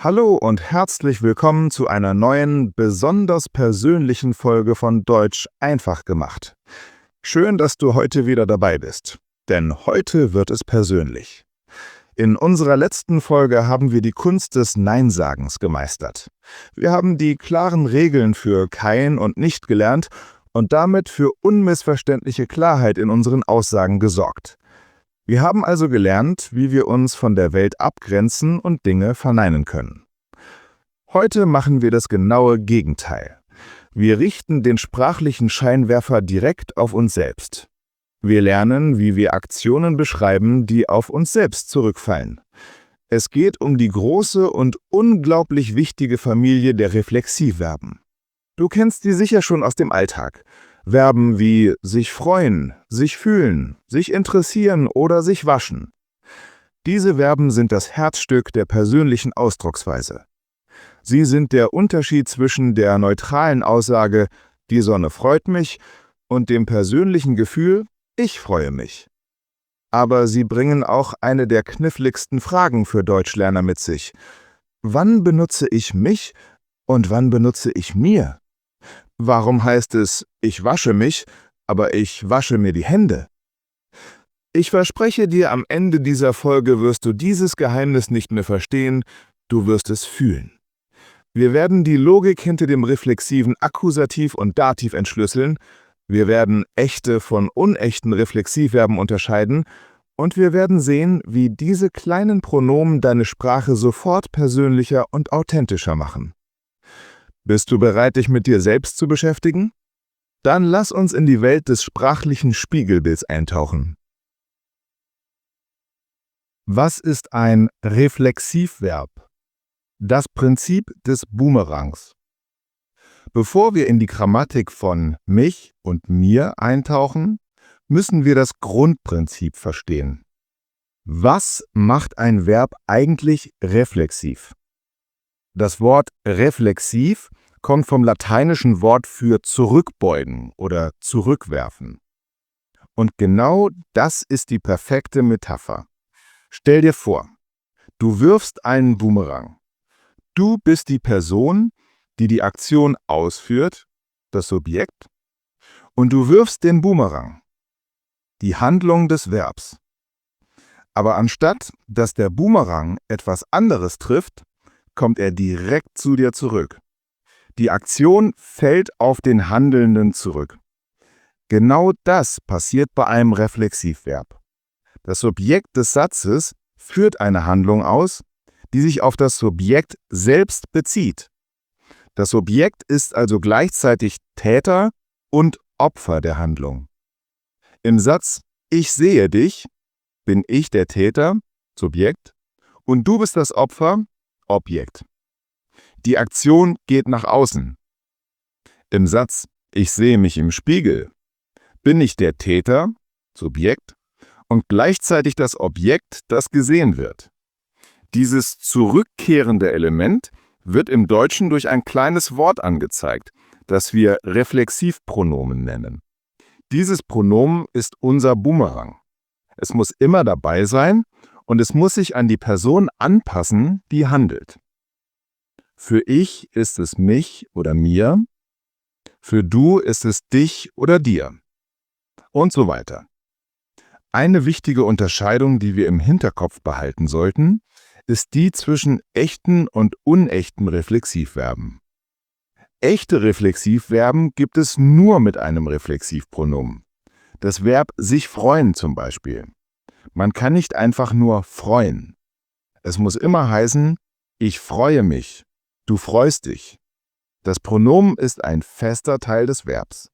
Hallo und herzlich willkommen zu einer neuen, besonders persönlichen Folge von Deutsch einfach gemacht. Schön, dass du heute wieder dabei bist, denn heute wird es persönlich. In unserer letzten Folge haben wir die Kunst des Neinsagens gemeistert. Wir haben die klaren Regeln für Kein und Nicht gelernt und damit für unmissverständliche Klarheit in unseren Aussagen gesorgt. Wir haben also gelernt, wie wir uns von der Welt abgrenzen und Dinge verneinen können. Heute machen wir das genaue Gegenteil. Wir richten den sprachlichen Scheinwerfer direkt auf uns selbst. Wir lernen, wie wir Aktionen beschreiben, die auf uns selbst zurückfallen. Es geht um die große und unglaublich wichtige Familie der Reflexivverben. Du kennst die sicher schon aus dem Alltag. Verben wie sich freuen, sich fühlen, sich interessieren oder sich waschen. Diese Verben sind das Herzstück der persönlichen Ausdrucksweise. Sie sind der Unterschied zwischen der neutralen Aussage »Die Sonne freut mich« und dem persönlichen Gefühl »Ich freue mich«. Aber sie bringen auch eine der kniffligsten Fragen für Deutschlerner mit sich. Wann benutze ich mich und wann benutze ich mir? Warum heißt es »Ich wasche mich«, aber ich wasche mir die Hände? Ich verspreche dir, am Ende dieser Folge wirst du dieses Geheimnis nicht mehr verstehen, du wirst es fühlen. Wir werden die Logik hinter dem reflexiven Akkusativ und Dativ entschlüsseln, wir werden echte von unechten Reflexivverben unterscheiden und wir werden sehen, wie diese kleinen Pronomen deine Sprache sofort persönlicher und authentischer machen. Bist du bereit, dich mit dir selbst zu beschäftigen? Dann lass uns in die Welt des sprachlichen Spiegelbilds eintauchen. Was ist ein Reflexivverb? Das Prinzip des Boomerangs. Bevor wir in die Grammatik von mich und mir eintauchen, müssen wir das Grundprinzip verstehen. Was macht ein Verb eigentlich reflexiv? Das Wort reflexiv kommt vom lateinischen Wort für zurückbeugen oder zurückwerfen. Und genau das ist die perfekte Metapher. Stell dir vor, du wirfst einen Boomerang. Du bist die Person, die die Aktion ausführt, das Subjekt, und du wirfst den Boomerang, die Handlung des Verbs. Aber anstatt, dass der Boomerang etwas anderes trifft, kommt er direkt zu dir zurück. Die Aktion fällt auf den Handelnden zurück. Genau das passiert bei einem Reflexivverb. Das Subjekt des Satzes führt eine Handlung aus, die sich auf das Subjekt selbst bezieht. Das Subjekt ist also gleichzeitig Täter und Opfer der Handlung. Im Satz »Ich sehe dich« bin ich der Täter, Subjekt, und du bist das Opfer, Objekt. Die Aktion geht nach außen. Im Satz »Ich sehe mich im Spiegel« bin ich der Täter, Subjekt, und gleichzeitig das Objekt, das gesehen wird. Dieses zurückkehrende Element wird im Deutschen durch ein kleines Wort angezeigt, das wir Reflexivpronomen nennen. Dieses Pronomen ist unser Boomerang. Es muss immer dabei sein und es muss sich an die Person anpassen, die handelt. Für ich ist es mich oder mir, für du ist es dich oder dir und so weiter. Eine wichtige Unterscheidung, die wir im Hinterkopf behalten sollten, ist die zwischen echten und unechten Reflexivverben. Echte Reflexivverben gibt es nur mit einem Reflexivpronomen. Das Verb sich freuen zum Beispiel. Man kann nicht einfach nur freuen. Es muss immer heißen, ich freue mich, du freust dich. Das Pronomen ist ein fester Teil des Verbs.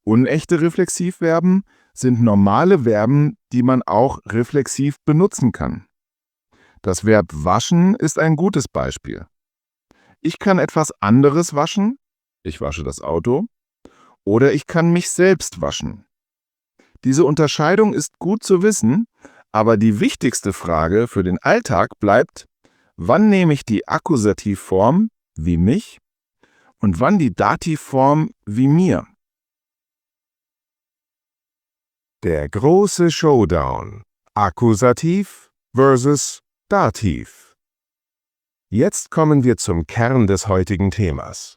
Unechte Reflexivverben sind normale Verben, die man auch reflexiv benutzen kann. Das Verb waschen ist ein gutes Beispiel. Ich kann etwas anderes waschen, ich wasche das Auto, oder ich kann mich selbst waschen. Diese Unterscheidung ist gut zu wissen, aber die wichtigste Frage für den Alltag bleibt, wann nehme ich die Akkusativform wie mich und wann die Dativform wie mir? Der große Showdown. Akkusativ versus Dativ. Jetzt kommen wir zum Kern des heutigen Themas.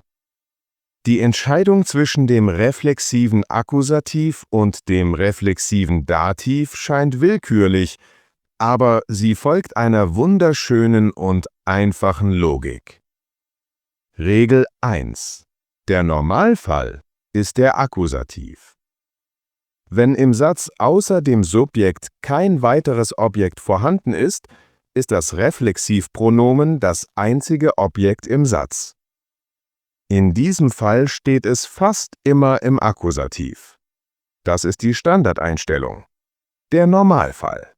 Die Entscheidung zwischen dem reflexiven Akkusativ und dem reflexiven Dativ scheint willkürlich, aber sie folgt einer wunderschönen und einfachen Logik. Regel 1. Der Normalfall ist der Akkusativ. Wenn im Satz außer dem Subjekt kein weiteres Objekt vorhanden ist, ist das Reflexivpronomen das einzige Objekt im Satz. In diesem Fall steht es fast immer im Akkusativ. Das ist die Standardeinstellung. Der Normalfall.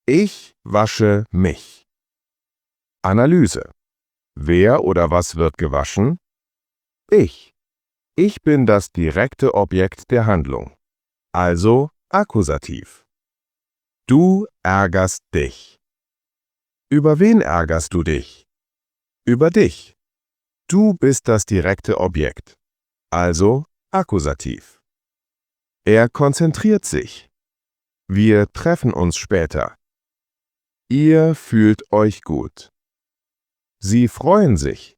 Ich wasche mich. Analyse. Wer oder was wird gewaschen? Ich. Ich bin das direkte Objekt der Handlung. Also Akkusativ. Du ärgerst dich. Über wen ärgerst du dich? Über dich. Du bist das direkte Objekt. Also Akkusativ. Er konzentriert sich. Wir treffen uns später. Ihr fühlt euch gut. Sie freuen sich.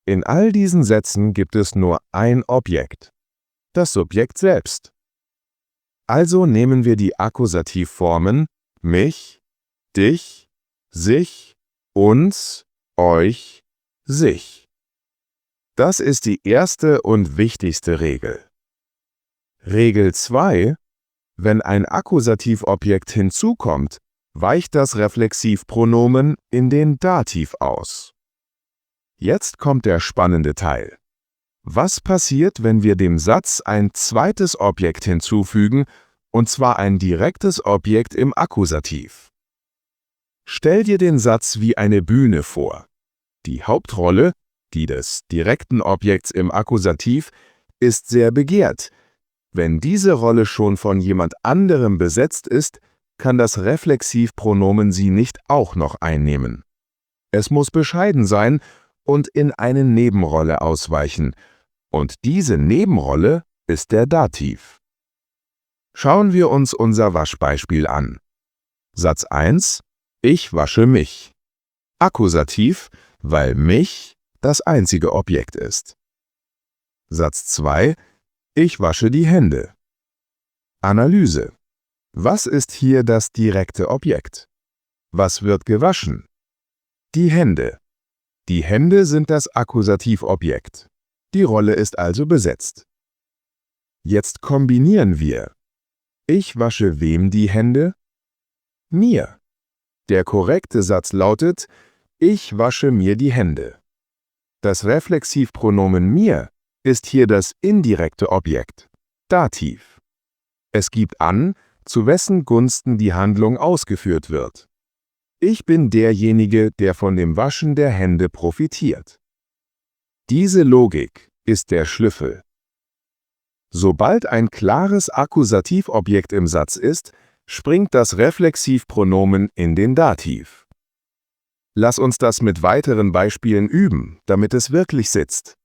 In all diesen Sätzen gibt es nur ein Objekt. Das Subjekt selbst. Also nehmen wir die Akkusativformen mich, dich, sich, uns, euch, sich. Das ist die erste und wichtigste Regel. Regel 2: Wenn ein Akkusativobjekt hinzukommt, weicht das Reflexivpronomen in den Dativ aus. Jetzt kommt der spannende Teil. Was passiert, wenn wir dem Satz ein zweites Objekt hinzufügen, und zwar ein direktes Objekt im Akkusativ? Stell dir den Satz wie eine Bühne vor. Die Hauptrolle, die des direkten Objekts im Akkusativ, ist sehr begehrt. Wenn diese Rolle schon von jemand anderem besetzt ist, kann das Reflexivpronomen sie nicht auch noch einnehmen. Es muss bescheiden sein und in eine Nebenrolle ausweichen. Und diese Nebenrolle ist der Dativ. Schauen wir uns unser Waschbeispiel an. Satz 1: Ich wasche mich. Akkusativ, weil mich das einzige Objekt ist. Satz 2: Ich wasche die Hände. Analyse. Was ist hier das direkte Objekt? Was wird gewaschen? Die Hände. Die Hände sind das Akkusativobjekt. Die Rolle ist also besetzt. Jetzt kombinieren wir. Ich wasche wem die Hände? Mir. Der korrekte Satz lautet: Ich wasche mir die Hände. Das Reflexivpronomen mir ist hier das indirekte Objekt, Dativ. Es gibt an, zu wessen Gunsten die Handlung ausgeführt wird. Ich bin derjenige, der von dem Waschen der Hände profitiert. Diese Logik ist der Schlüssel. Sobald ein klares Akkusativobjekt im Satz ist, springt das Reflexivpronomen in den Dativ. Lass uns das mit weiteren Beispielen üben, damit es wirklich sitzt.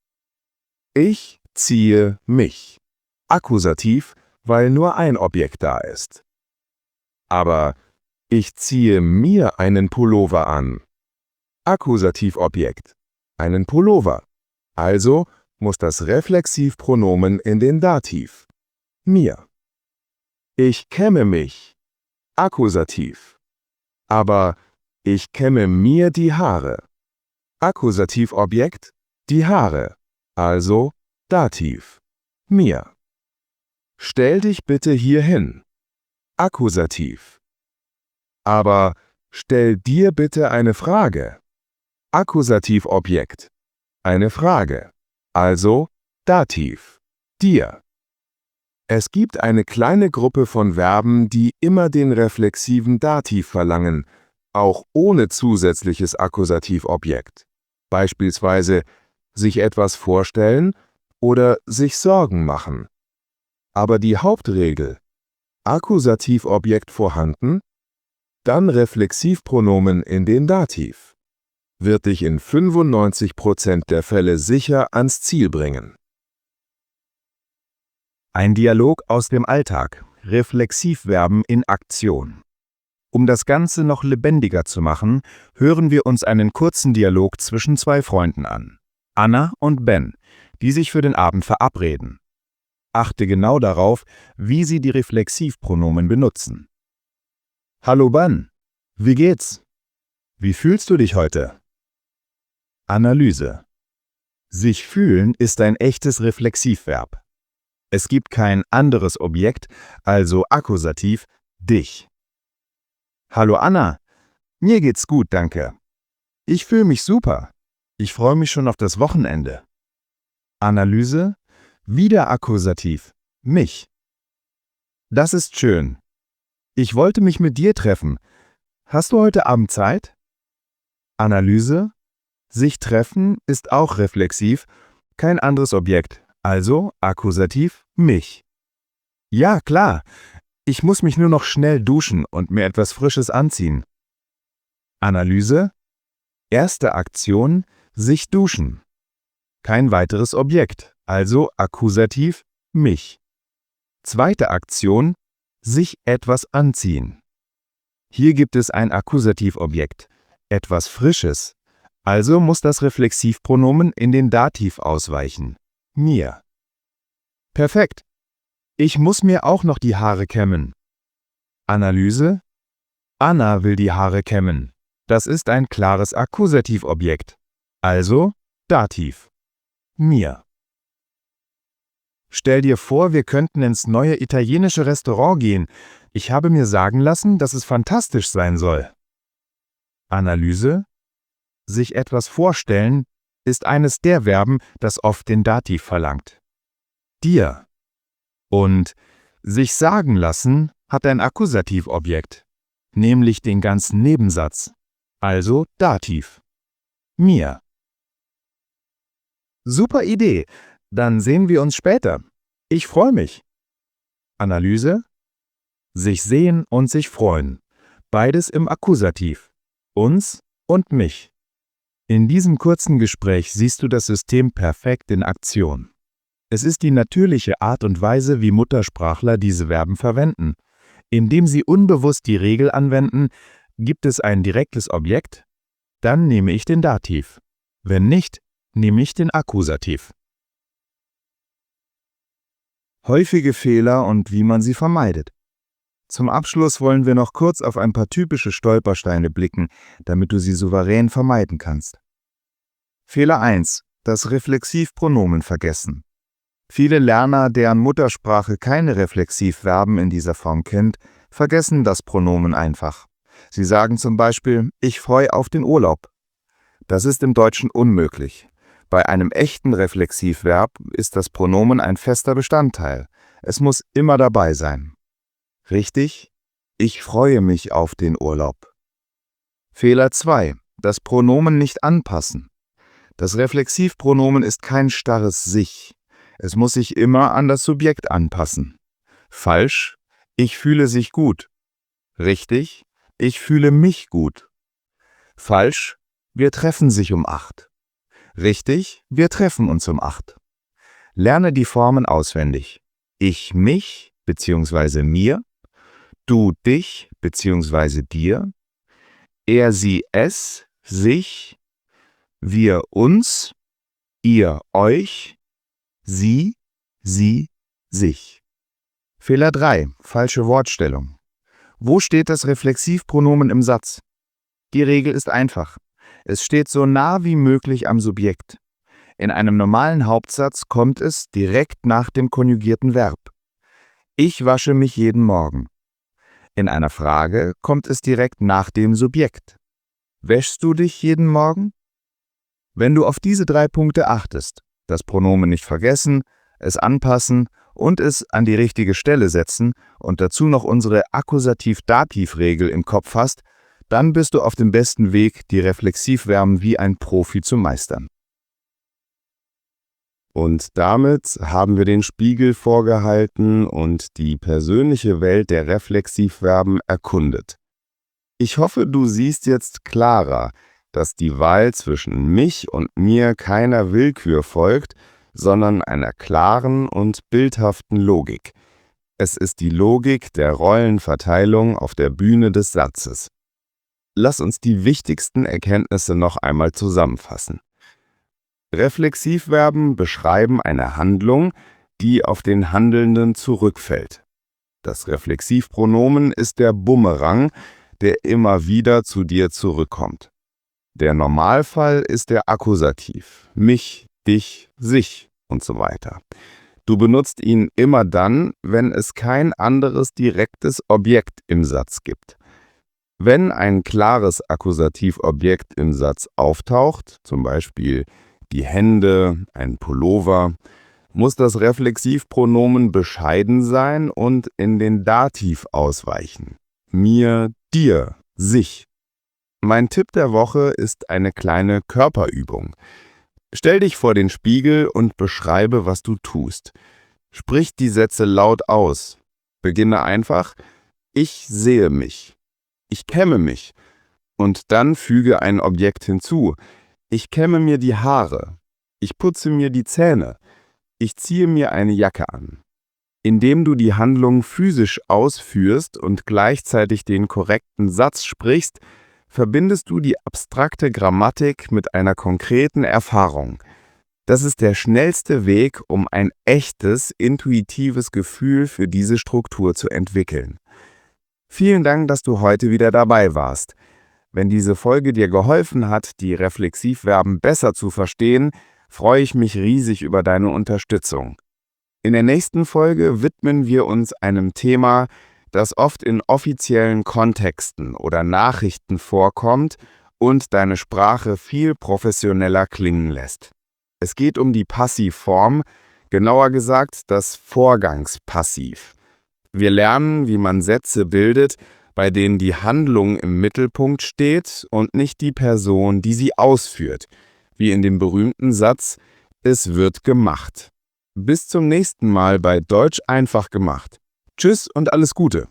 Ich ziehe mich. Akkusativ, weil nur ein Objekt da ist. Aber ich ziehe mir einen Pullover an. Akkusativobjekt. Einen Pullover. Also muss das Reflexivpronomen in den Dativ. Mir. Ich kämme mich. Akkusativ. Aber ich kämme mir die Haare. Akkusativobjekt, die Haare. Also Dativ. Mir. Stell dich bitte hier hin. Akkusativ. Aber stell dir bitte eine Frage. Akkusativobjekt. Eine Frage. Also Dativ. Dir. Es gibt eine kleine Gruppe von Verben, die immer den reflexiven Dativ verlangen, auch ohne zusätzliches Akkusativobjekt. Beispielsweise sich etwas vorstellen oder sich Sorgen machen. Aber die Hauptregel: Akkusativobjekt vorhanden, dann Reflexivpronomen in den Dativ, wird dich in 95% der Fälle sicher ans Ziel bringen. Ein Dialog aus dem Alltag. Reflexivverben in Aktion. Um das Ganze noch lebendiger zu machen, hören wir uns einen kurzen Dialog zwischen zwei Freunden an, Anna und Ben, die sich für den Abend verabreden. Achte genau darauf, wie sie die Reflexivpronomen benutzen. Hallo Ben, wie geht's? Wie fühlst du dich heute? Analyse. Sich fühlen ist ein echtes Reflexivverb. Es gibt kein anderes Objekt, also Akkusativ, dich. Hallo Anna, mir geht's gut, danke. Ich fühle mich super. Ich freue mich schon auf das Wochenende. Analyse, wieder Akkusativ, mich. Das ist schön. Ich wollte mich mit dir treffen. Hast du heute Abend Zeit? Analyse, sich treffen ist auch reflexiv, kein anderes Objekt, also Akkusativ, mich. Ja, klar. Ich muss mich nur noch schnell duschen und mir etwas Frisches anziehen. Analyse. Erste Aktion, sich duschen. Kein weiteres Objekt, also Akkusativ, mich. Zweite Aktion, sich etwas anziehen. Hier gibt es ein Akkusativobjekt, etwas Frisches, also muss das Reflexivpronomen in den Dativ ausweichen, mir. Perfekt. Ich muss mir auch noch die Haare kämmen. Analyse. Anna will die Haare kämmen. Das ist ein klares Akkusativobjekt. Also Dativ. Mir. Stell dir vor, wir könnten ins neue italienische Restaurant gehen. Ich habe mir sagen lassen, dass es fantastisch sein soll. Analyse. Sich etwas vorstellen ist eines der Verben, das oft den Dativ verlangt. Dir. Und sich sagen lassen hat ein Akkusativobjekt, nämlich den ganzen Nebensatz, also Dativ. Mir. Super Idee, dann sehen wir uns später. Ich freue mich. Analyse. Sich sehen und sich freuen, beides im Akkusativ, uns und mich. In diesem kurzen Gespräch siehst du das System perfekt in Aktion. Es ist die natürliche Art und Weise, wie Muttersprachler diese Verben verwenden. Indem sie unbewusst die Regel anwenden, gibt es ein direktes Objekt, dann nehme ich den Dativ. Wenn nicht, nehme ich den Akkusativ. Häufige Fehler und wie man sie vermeidet. Zum Abschluss wollen wir noch kurz auf ein paar typische Stolpersteine blicken, damit du sie souverän vermeiden kannst. Fehler 1. Das Reflexivpronomen vergessen. Viele Lerner, deren Muttersprache keine Reflexivverben in dieser Form kennt, vergessen das Pronomen einfach. Sie sagen zum Beispiel, ich freue auf den Urlaub. Das ist im Deutschen unmöglich. Bei einem echten Reflexivverb ist das Pronomen ein fester Bestandteil. Es muss immer dabei sein. Richtig? Ich freue mich auf den Urlaub. Fehler 2. Das Pronomen nicht anpassen. Das Reflexivpronomen ist kein starres Sich. Es muss sich immer an das Subjekt anpassen. Falsch, ich fühle sich gut. Richtig, ich fühle mich gut. Falsch, wir treffen sich um 8. Richtig, wir treffen uns um 8. Lerne die Formen auswendig. Ich mich bzw. mir, du dich bzw. dir, er sie es sich, wir uns, ihr euch, sie, sich. Fehler 3. Falsche Wortstellung. Wo steht das Reflexivpronomen im Satz? Die Regel ist einfach. Es steht so nah wie möglich am Subjekt. In einem normalen Hauptsatz kommt es direkt nach dem konjugierten Verb. Ich wasche mich jeden Morgen. In einer Frage kommt es direkt nach dem Subjekt. Wäschst du dich jeden Morgen? Wenn du auf diese 3 Punkte achtest, das Pronomen nicht vergessen, es anpassen und es an die richtige Stelle setzen und dazu noch unsere Akkusativ-Dativ-Regel im Kopf hast, dann bist du auf dem besten Weg, die Reflexivverben wie ein Profi zu meistern. Und damit haben wir den Spiegel vorgehalten und die persönliche Welt der Reflexivverben erkundet. Ich hoffe, du siehst jetzt klarer, dass die Wahl zwischen mich und mir keiner Willkür folgt, sondern einer klaren und bildhaften Logik. Es ist die Logik der Rollenverteilung auf der Bühne des Satzes. Lass uns die wichtigsten Erkenntnisse noch einmal zusammenfassen. Reflexivverben beschreiben eine Handlung, die auf den Handelnden zurückfällt. Das Reflexivpronomen ist der Bumerang, der immer wieder zu dir zurückkommt. Der Normalfall ist der Akkusativ, mich, dich, sich und so weiter. Du benutzt ihn immer dann, wenn es kein anderes direktes Objekt im Satz gibt. Wenn ein klares Akkusativobjekt im Satz auftaucht, zum Beispiel die Hände, ein Pullover, muss das Reflexivpronomen bescheiden sein und in den Dativ ausweichen. Mir, dir, sich. Mein Tipp der Woche ist eine kleine Körperübung. Stell dich vor den Spiegel und beschreibe, was du tust. Sprich die Sätze laut aus. Beginne einfach: Ich sehe mich. Ich kämme mich. Und dann füge ein Objekt hinzu. Ich kämme mir die Haare. Ich putze mir die Zähne. Ich ziehe mir eine Jacke an. Indem du die Handlung physisch ausführst und gleichzeitig den korrekten Satz sprichst, verbindest du die abstrakte Grammatik mit einer konkreten Erfahrung. Das ist der schnellste Weg, um ein echtes, intuitives Gefühl für diese Struktur zu entwickeln. Vielen Dank, dass du heute wieder dabei warst. Wenn diese Folge dir geholfen hat, die Reflexivverben besser zu verstehen, freue ich mich riesig über deine Unterstützung. In der nächsten Folge widmen wir uns einem Thema, das oft in offiziellen Kontexten oder Nachrichten vorkommt und deine Sprache viel professioneller klingen lässt. Es geht um die Passivform, genauer gesagt das Vorgangspassiv. Wir lernen, wie man Sätze bildet, bei denen die Handlung im Mittelpunkt steht und nicht die Person, die sie ausführt, wie in dem berühmten Satz: Es wird gemacht. Bis zum nächsten Mal bei Deutsch einfach gemacht. Tschüss und alles Gute.